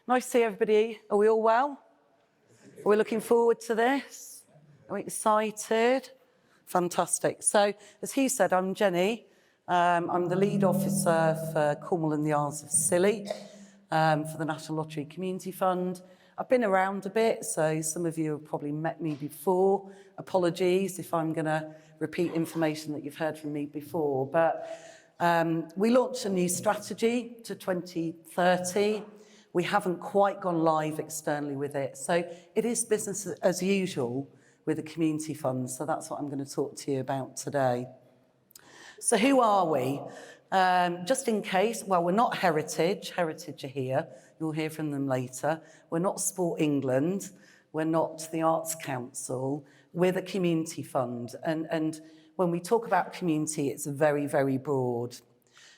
Nice to see everybody. Are we all well? Are we looking forward to this? Are we excited? Fantastic. So, as he said, I'm Jenny. I'm the lead officer for Cornwall and the Isles of Scilly for the National Lottery Community Fund. I've been around a bit, so some of you have probably met me before. Apologies if I'm going to repeat information that you've heard from me before. But we launched a new strategy to 2030. We haven't quite gone live externally with it. So it is business as usual with the community fund. So that's what I'm going to talk to you about today. So who are we? Just in case, well, we're not Heritage. Heritage are here. You'll hear from them later. We're not Sport England. We're not the Arts Council. We're the community fund. And when we talk about community, it's very, very broad.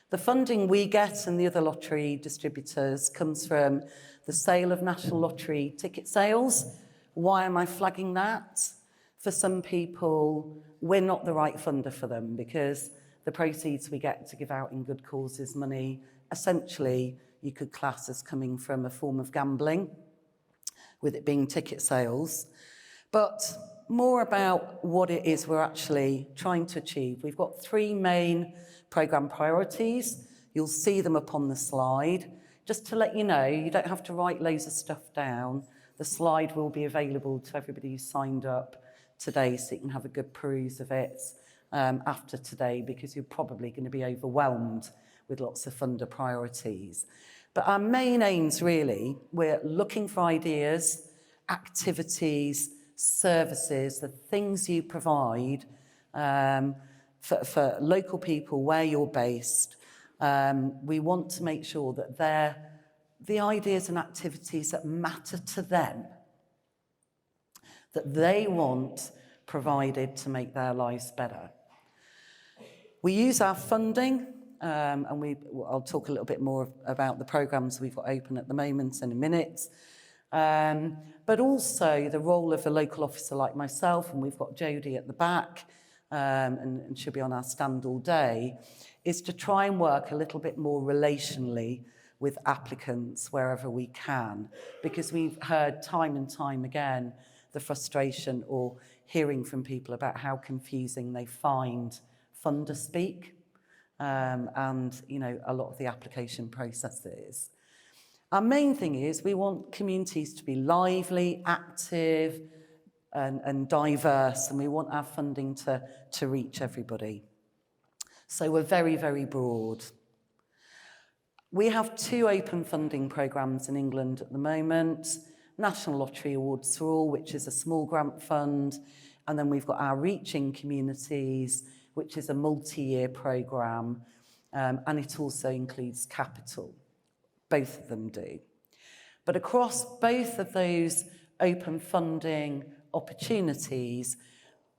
The funding we get and the other lottery distributors comes from the sale of National Lottery ticket sales. Why am I flagging that? For some people, we're not the right funder for them because the proceeds we get to give out in good causes money, essentially you could class as coming from a form of gambling, with it being ticket sales. But more about what it is we're actually trying to achieve. We've got three main programme priorities. You'll see them up on the slide. Just to let you know, you don't have to write loads of stuff down. The slide will be available to everybody who signed up today, so you can have a good peruse of it after today, because you're probably going to be overwhelmed with lots of funder priorities. But our main aims, really, we're looking for ideas, activities, services, the things you provide for local people where you're based. We want to make sure that they're the ideas and activities that matter to them, that they want provided to make their lives better. We use our funding, and I'll talk a little bit more about the programmes we've got open at the moment in a minute, but also the role of a local officer like myself, and we've got Jodie at the back, and she'll be on our stand all day, is to try and work a little bit more relationally with applicants wherever we can, because we've heard time and time again the frustration or hearing from people about how confusing they find funder speak and, you know, a lot of the application processes. Our main thing is we want communities to be lively, active and diverse, and we want our funding to reach everybody. So we're very, very broad. We have two open funding programmes in England at the moment. National Lottery Awards for All, which is a small grant fund, and then we've got our Reaching Communities, which is a multi-year programme, and it also includes capital. Both of them do. But across both of those open funding opportunities,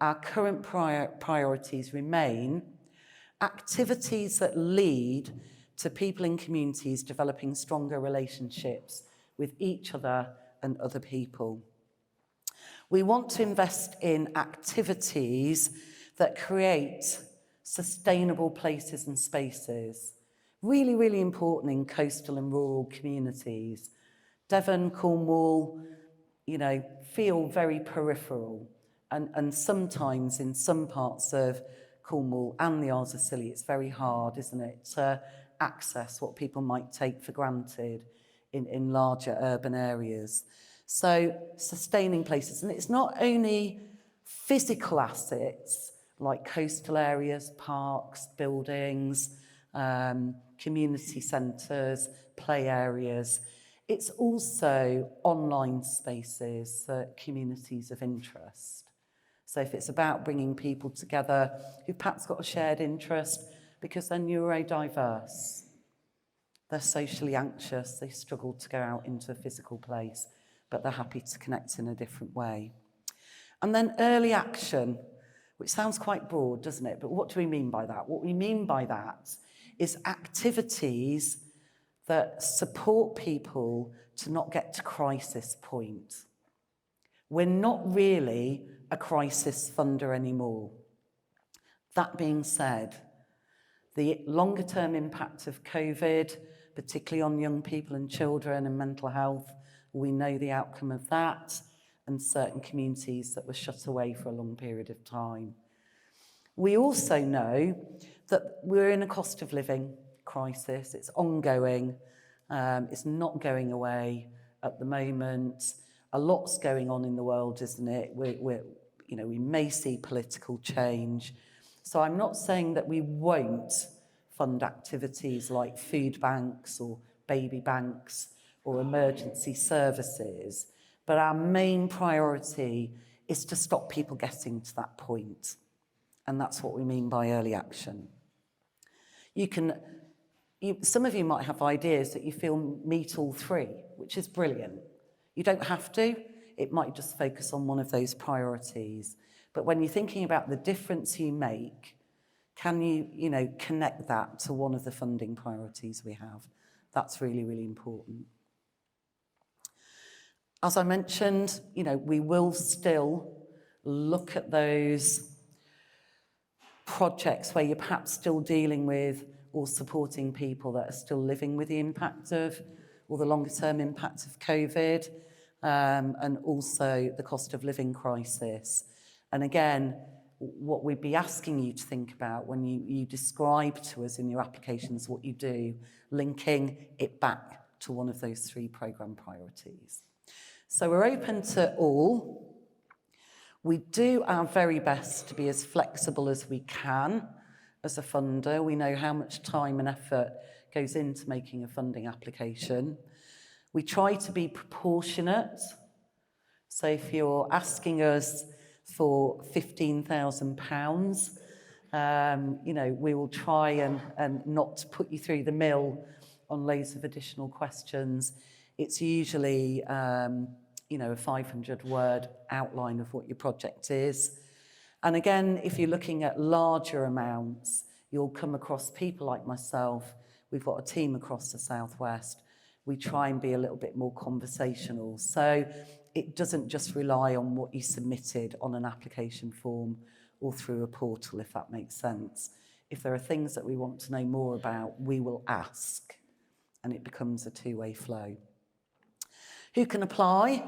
our current priorities remain activities that lead to people in communities developing stronger relationships with each other and other people. We want to invest in activities that create sustainable places and spaces. Really, really important in coastal and rural communities. Devon, Cornwall, you know, feel very peripheral. And sometimes in some parts of Cornwall and the Isles of Scilly, it's very hard, isn't it, to access what people might take for granted in larger urban areas. So sustaining places. And it's not only physical assets like coastal areas, parks, buildings, community centres, play areas. It's also online spaces, communities of interest. So if it's about bringing people together who've perhaps got a shared interest because they're neurodiverse, they're socially anxious, they struggle to go out into a physical place, but they're happy to connect in a different way. And then early action, which sounds quite broad, doesn't it? But what do we mean by that? What we mean by that is activities that support people to not get to crisis point. We're not really a crisis funder anymore. That being said, the longer term impact of COVID particularly on young people and children and mental health. We know the outcome of that, and certain communities that were shut away for a long period of time. We also know that we're in a cost of living crisis. It's ongoing. It's not going away at the moment. A lot's going on in the world, isn't it? We may see political change. So I'm not saying that we won't fund activities like food banks or baby banks or emergency services, but our main priority is to stop people getting to that point. And that's what we mean by early action. Some of you might have ideas that you feel meet all three, which is brilliant. You don't have to. It might just focus on one of those priorities. But when you're thinking about the difference you make, can you connect that to one of the funding priorities we have? That's really, really important. As I mentioned, we will still look at those projects where you're perhaps still dealing with or supporting people that are still living with the impact of, or the longer term impact of COVID, and also the cost of living crisis. And again, what we'd be asking you to think about when you describe to us in your applications what you do, linking it back to one of those three programme priorities. So we're open to all. We do our very best to be as flexible as we can as a funder. We know how much time and effort goes into making a funding application. We try to be proportionate. So if you're asking us for £15,000, we will try and not put you through the mill on loads of additional questions. It's usually a 500-word outline of what your project is. And again, if you're looking at larger amounts, you'll come across people like myself. We've got a team across the Southwest. We try and be a little bit more conversational. So it doesn't just rely on what you submitted on an application form or through a portal, if that makes sense. If there are things that we want to know more about, we will ask, and it becomes a two-way flow. Who can apply?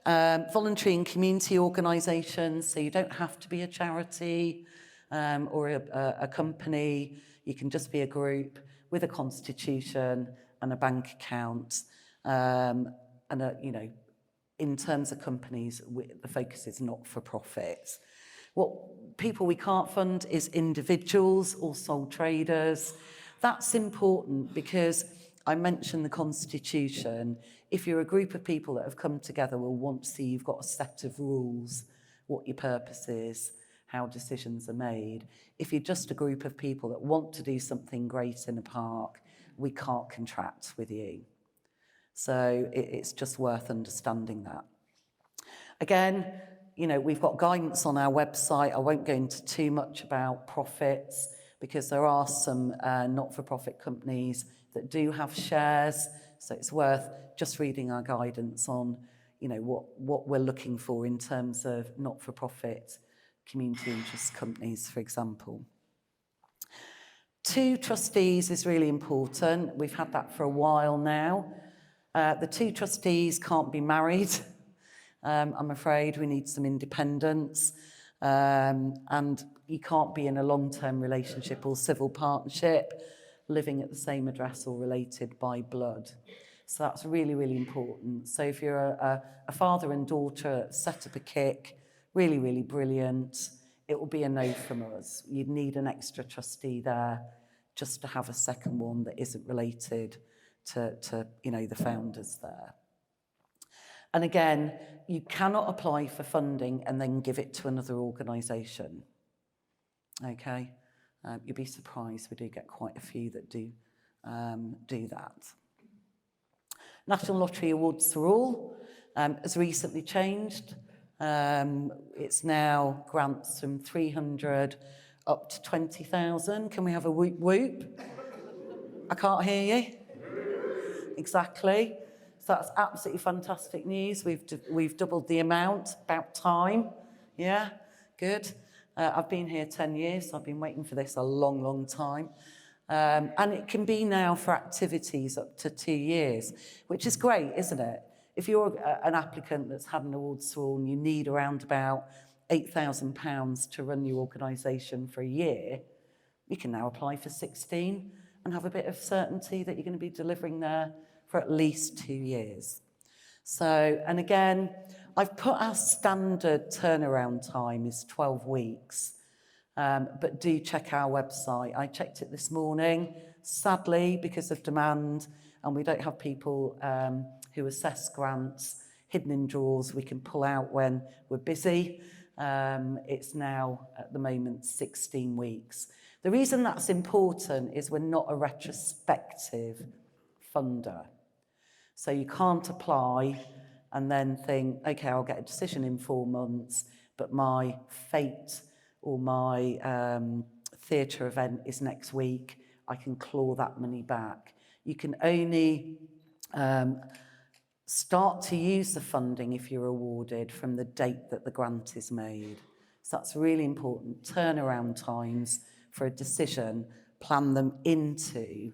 Voluntary and community organisations, so you don't have to be a charity or a company. You can just be a group with a constitution and a bank account. In terms of companies, the focus is not for profit. What people we can't fund is individuals or sole traders. That's important because I mentioned the constitution. If you're a group of people that have come together, we'll want to see you've got a set of rules, what your purpose is, how decisions are made. If you're just a group of people that want to do something great in a park, we can't contract with you. So it's just worth understanding that. Again, we've got guidance on our website. I won't go into too much about profits because there are some not-for-profit companies that do have shares. So it's worth just reading our guidance on, what we're looking for in terms of not-for-profit community interest companies, for example. 2 trustees is really important. We've had that for a while now. The 2 trustees can't be married. I'm afraid we need some independence. And you can't be in a long-term relationship or civil partnership living at the same address or related by blood. So that's really, really important. So if you're a father and daughter, set up a kick, really, really brilliant, it will be a no from us. You'd need an extra trustee there just to have a second one that isn't related to the founders there. And again, you cannot apply for funding and then give it to another organisation. Okay? You'd be surprised, we do get quite a few that do that. National Lottery Awards for All has recently changed. It's now grants from 300 up to 20,000. Can we have a whoop whoop? I can't hear you. Exactly. So that's absolutely fantastic news. We've doubled the amount, about time. Yeah, good. I've been here 10 years, so I've been waiting for this a long, long time. And it can be now for activities up to 2 years, which is great, isn't it? If you're an applicant that's had an awards tool and you need around about £8,000 to run your organisation for a year, you can now apply for 16 and have a bit of certainty that you're going to be delivering there for at least 2 years. So, and again, I've put our standard turnaround time is 12 weeks. But do check our website. I checked it this morning. Sadly, because of demand, and we don't have people who assess grants hidden in drawers we can pull out when we're busy. It's now, at the moment, 16 weeks. The reason that's important is we're not a retrospective funder. So you can't apply and then think, okay, I'll get a decision in 4 months, but my fate or my theatre event is next week, I can claw that money back. You can only start to use the funding if you're awarded from the date that the grant is made. So that's really important. Turnaround times for a decision, plan them into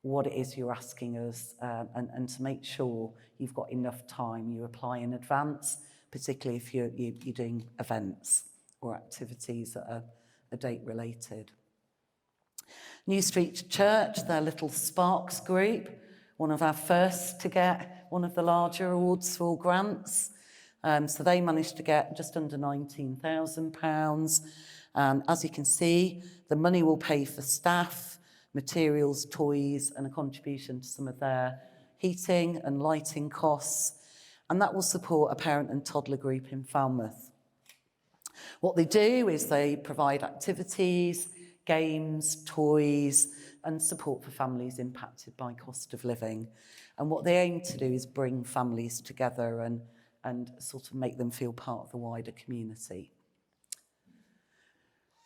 what it is you're asking us, and to make sure you've got enough time. You apply in advance, particularly if you're doing events or activities that are date related. New Street Church, their little Sparks group, one of our first to get one of the larger awards for all grants. So they managed to get just under £19,000. And as you can see, the money will pay for staff, materials, toys, and a contribution to some of their heating and lighting costs. And that will support a parent and toddler group in Falmouth. What they do is they provide activities, games, toys, and support for families impacted by cost of living. And what they aim to do is bring families together and sort of make them feel part of the wider community.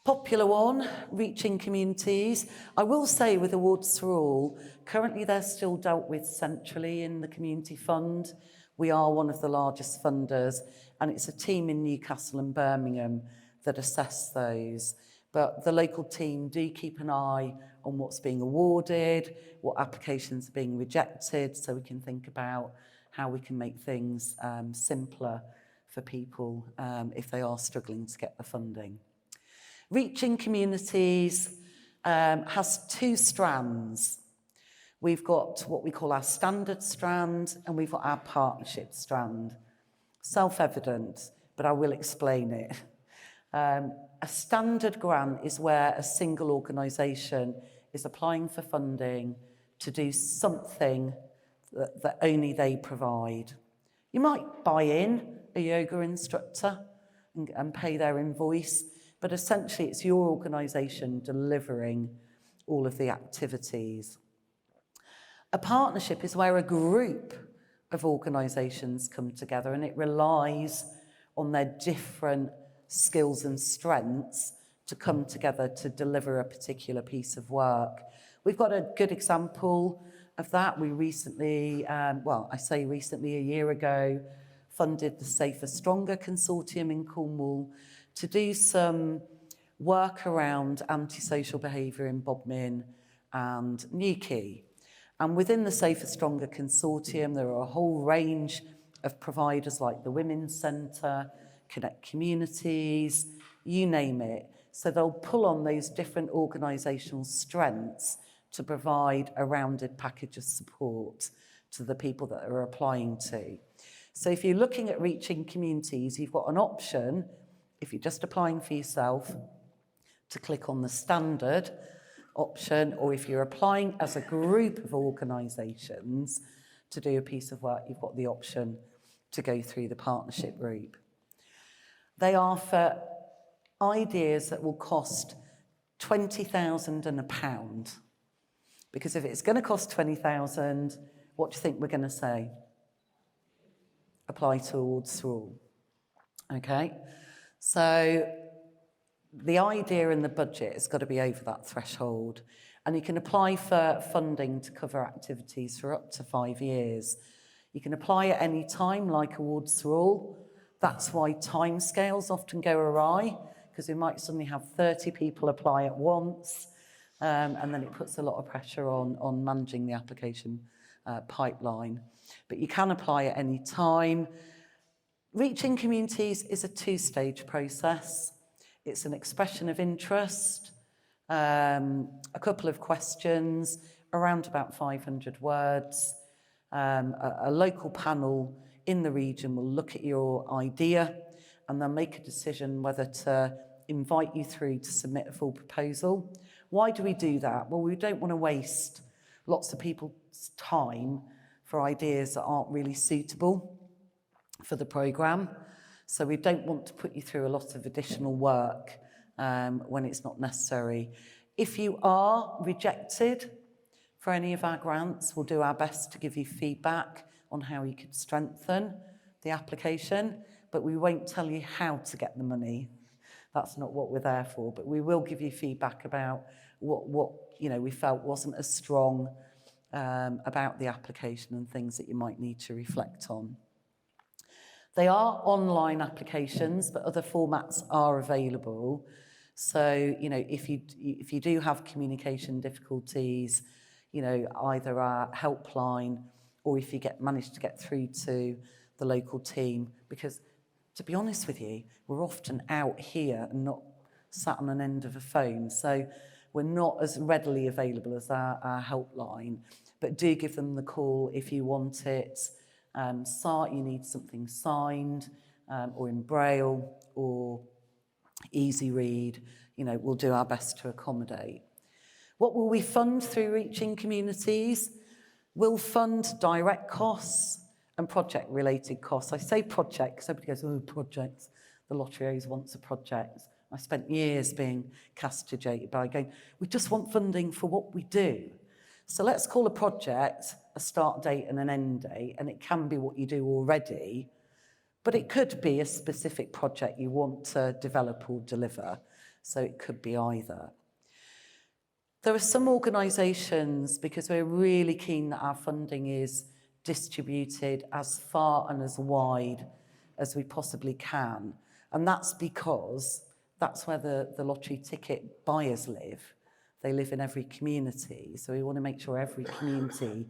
Popular one, reaching communities. I will say with Awards for All, currently they're still dealt with centrally in the Community Fund. We are one of the largest funders, and it's a team in Newcastle and Birmingham that assess those. But the local team do keep an eye on what's being awarded, what applications are being rejected, so we can think about how we can make things simpler for people if they are struggling to get the funding. Reaching communities has 2 strands. We've got what we call our standard strand, and we've got our partnership strand. Self-evident, but I will explain it. A standard grant is where a single organisation is applying for funding to do something that only they provide. You might buy in a yoga instructor and pay their invoice, but essentially it's your organisation delivering all of the activities. A partnership is where a group of organisations come together, and it relies on their different skills and strengths to come together to deliver a particular piece of work. We've got a good example of that. We recently, I say recently, a year ago, funded the Safer Stronger consortium in Cornwall to do some work around antisocial behaviour in Bodmin and Newquay. And within the Safer Stronger consortium, there are a whole range of providers like the Women's Centre, Connect Communities, you name it. So they'll pull on those different organisational strengths to provide a rounded package of support to the people that are applying to. So if you're looking at reaching communities, you've got an option, if you're just applying for yourself, to click on the standard option, or if you're applying as a group of organisations to do a piece of work, you've got the option to go through the partnership route. They are for ideas that will cost £20,000 and £1. Because if it's going to cost £20,000, what do you think we're going to say? Apply to Awards for All. Okay? So the idea in the budget has got to be over that threshold. And you can apply for funding to cover activities for up to 5 years. You can apply at any time, like Awards for All. That's why timescales often go awry, because we might suddenly have 30 people apply at once. and then it puts a lot of pressure on managing the application pipeline. But you can apply at any time. Reaching communities is a two-stage process. It's an expression of interest, a couple of questions, around about 500 words. A local panel in the region will look at your idea and they'll make a decision whether to invite you through to submit a full proposal. Why do we do that? Well, we don't want to waste lots of people's time for ideas that aren't really suitable for the programme. So we don't want to put you through a lot of additional work when it's not necessary. If you are rejected for any of our grants, we'll do our best to give you feedback on how you could strengthen the application, but we won't tell you how to get the money. That's not what we're there for, but we will give you feedback about what we felt wasn't as strong about the application and things that you might need to reflect on. They are online applications, but other formats are available. So, if you do have communication difficulties, either our helpline or if you manage to get through to the local team, because to be honest with you, we're often out here and not sat on an end of a phone. So we're not as readily available as our helpline, but do give them the call if you want it. You need something signed or in Braille or easy read, we'll do our best to accommodate. What will we fund through Reaching Communities? We'll fund direct costs and project-related costs. I say project because everybody goes, oh, projects. The lottery always wants a project. I spent years being castigated by going, we just want funding for what we do. So let's call a project a start date and an end date, and it can be what you do already, but it could be a specific project you want to develop or deliver. So it could be either. There are some organisations, because we're really keen that our funding is distributed as far and as wide as we possibly can. And that's because that's where the lottery ticket buyers live. They live in every community. So we want to make sure every community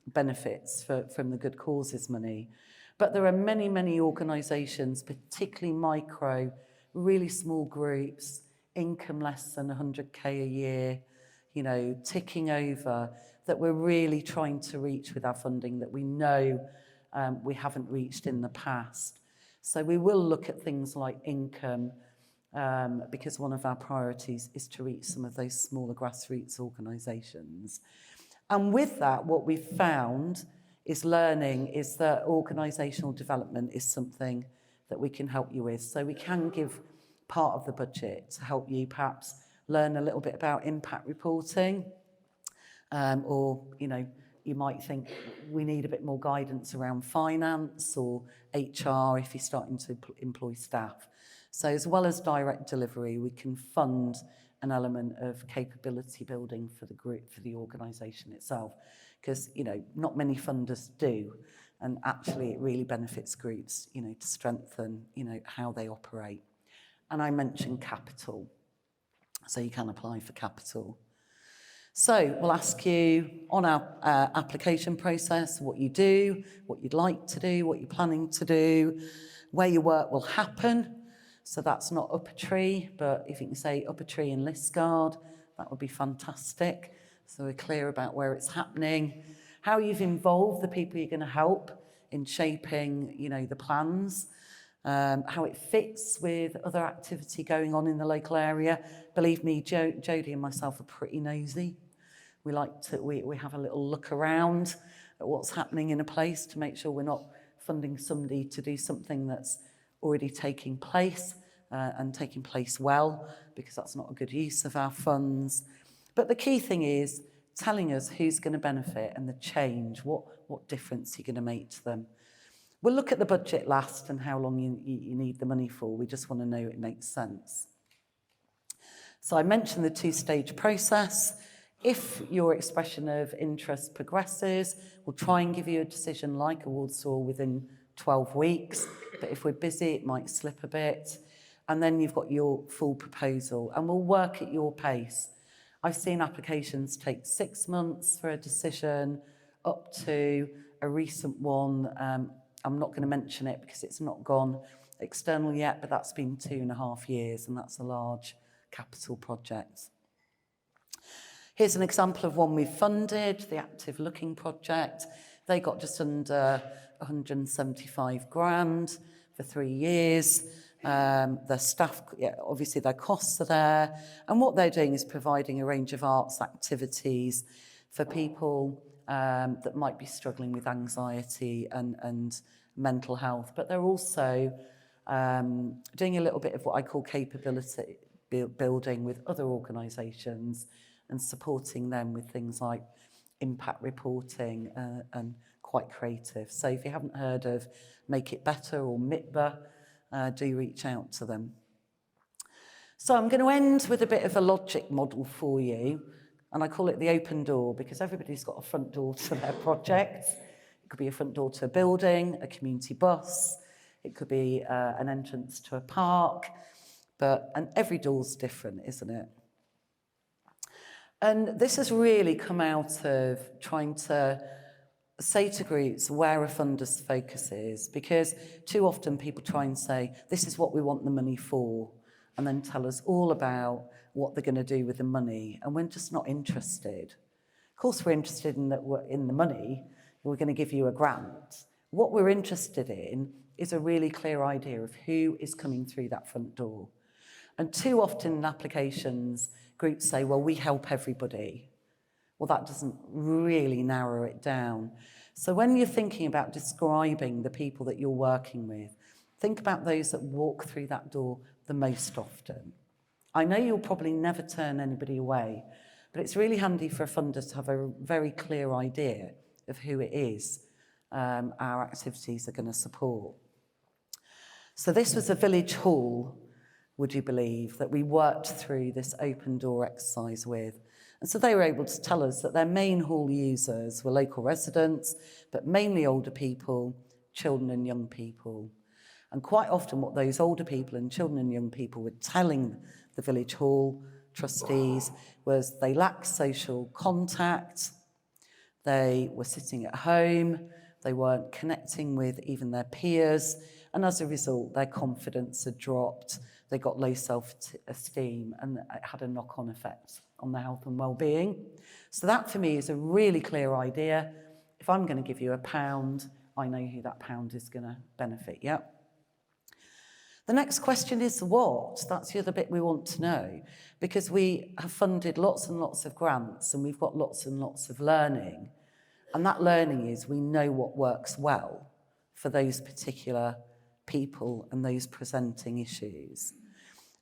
benefits from the good causes money. But there are many, many organisations, particularly micro, really small groups, income less than 100k a year, ticking over, that we're really trying to reach with our funding that we know we haven't reached in the past. So we will look at things like income, because one of our priorities is to reach some of those smaller grassroots organisations. And with that, what we've found is that organisational development is something that we can help you with. So we can give part of the budget to help you perhaps learn a little bit about impact reporting, or you might think we need a bit more guidance around finance or HR if you're starting to employ staff. So as well as direct delivery, we can fund an element of capability building for the group, for the organisation itself, because not many funders do, and actually it really benefits groups to strengthen how they operate. And I mentioned capital, so you can apply for capital. So we'll ask you on our application process what you do, what you'd like to do, what you're planning to do, where your work will happen. So that's not up a tree, but if you can say up a tree in Liscard, that would be fantastic. So we're clear about where it's happening, how you've involved the people you're going to help in shaping, the plans, how it fits with other activity going on in the local area. Believe me, Jodie and myself are pretty nosy. We have a little look around at what's happening in a place to make sure we're not funding somebody to do something that's already taking place and taking place well, because that's not a good use of our funds. But the key thing is telling us who's going to benefit and the change, what difference you're going to make to them. We'll look at the budget last and how long you need the money for. We just want to know it makes sense. So I mentioned the two-stage process. If your expression of interest progresses, we'll try and give you a decision like a Warsaw within 12 weeks. But if we're busy, it might slip a bit. And then you've got your full proposal. And we'll work at your pace. I've seen applications take 6 months for a decision, up to a recent one. I'm not going to mention it because it's not gone external yet, but that's been 2.5 years, and that's a large capital project. Here's an example of one we've funded, the Active Looking project. They got just under 175 grand for 3 years. Their staff, obviously their costs are there. And what they're doing is providing a range of arts activities for people that might be struggling with anxiety and mental health. But they're also doing a little bit of what I call capability building with other organisations and supporting them with things like impact reporting and quite creative. So if you haven't heard of Make It Better or MITBA, do reach out to them. So I'm going to end with a bit of a logic model for you, and I call it the open door because everybody's got a front door to their project. It could be a front door to a building, a community bus, it could be an entrance to a park, and every door's different, isn't it? And this has really come out of trying to say to groups where a funder's focus is, because too often people try and say, this is what we want the money for, and then tell us all about what they're going to do with the money, and we're just not interested. Of course, we're interested in the money. We're going to give you a grant. What we're interested in is a really clear idea of who is coming through that front door. And too often in applications, groups say, well, we help everybody. Well, that doesn't really narrow it down. So when you're thinking about describing the people that you're working with, think about those that walk through that door the most often. I know you'll probably never turn anybody away, but it's really handy for a funder to have a very clear idea of who it is our activities are going to support. So this was a village hall, would you believe, that we worked through this open door exercise with. And so they were able to tell us that their main hall users were local residents, but mainly older people, children and young people. And quite often what those older people and children and young people were telling the village hall trustees was they lacked social contact, they were sitting at home, they weren't connecting with even their peers, and as a result their confidence had dropped, they got low self-esteem, and it had a knock-on effect on their health and well-being. So that for me is a really clear idea. If I'm going to give you £1, I know who that pound is going to benefit, yeah? The next question is what? That's the other bit we want to know, because we have funded lots and lots of grants and we've got lots and lots of learning. And that learning is we know what works well for those particular people and those presenting issues.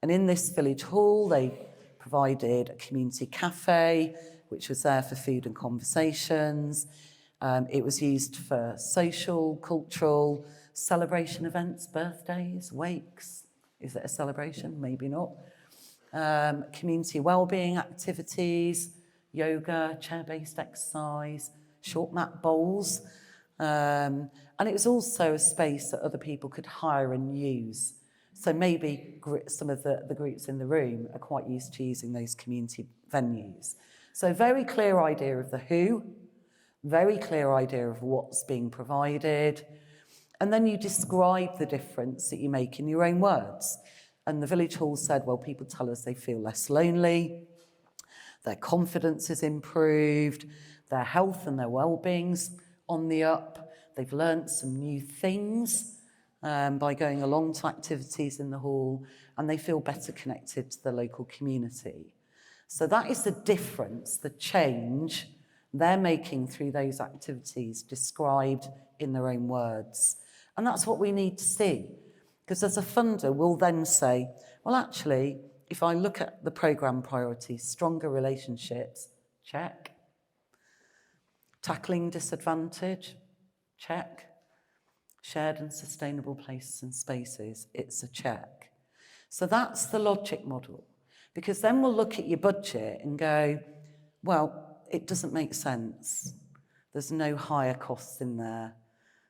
And in this village hall, they provided a community cafe, which was there for food and conversations. It was used for social, cultural, celebration events, birthdays, wakes. Is it a celebration? Maybe not. Community wellbeing activities, yoga, chair-based exercise, short mat bowls. And it was also a space that other people could hire and use. So maybe some of the groups in the room are quite used to using those community venues. So very clear idea of the who, very clear idea of what's being provided, and then you describe the difference that you make in your own words. And the village hall said, well, people tell us they feel less lonely, their confidence is improved, their health and their well-being's on the up, they've learnt some new things by going along to activities in the hall, and they feel better connected to the local community. So that is the difference, the change they're making through those activities described in their own words. And that's what we need to see, because as a funder, we'll then say, well, actually, if I look at the programme priorities, stronger relationships, check. Tackling disadvantage, check. Shared and sustainable places and spaces, it's a check. So that's the logic model, because then we'll look at your budget and go, well, it doesn't make sense. There's no higher costs in there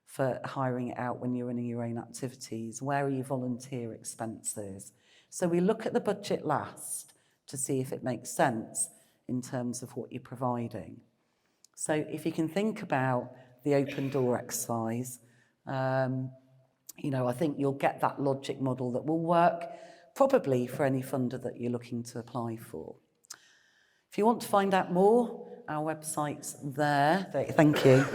for hiring it out when you're running your own activities. Where are your volunteer expenses? So we look at the budget last to see if it makes sense. in terms of what you're providing. So if you can think about the open door exercise, you know, I think you'll get that logic model that will work probably for any funder that you're looking to apply for. If you want to find out more, our website's there. Thank you.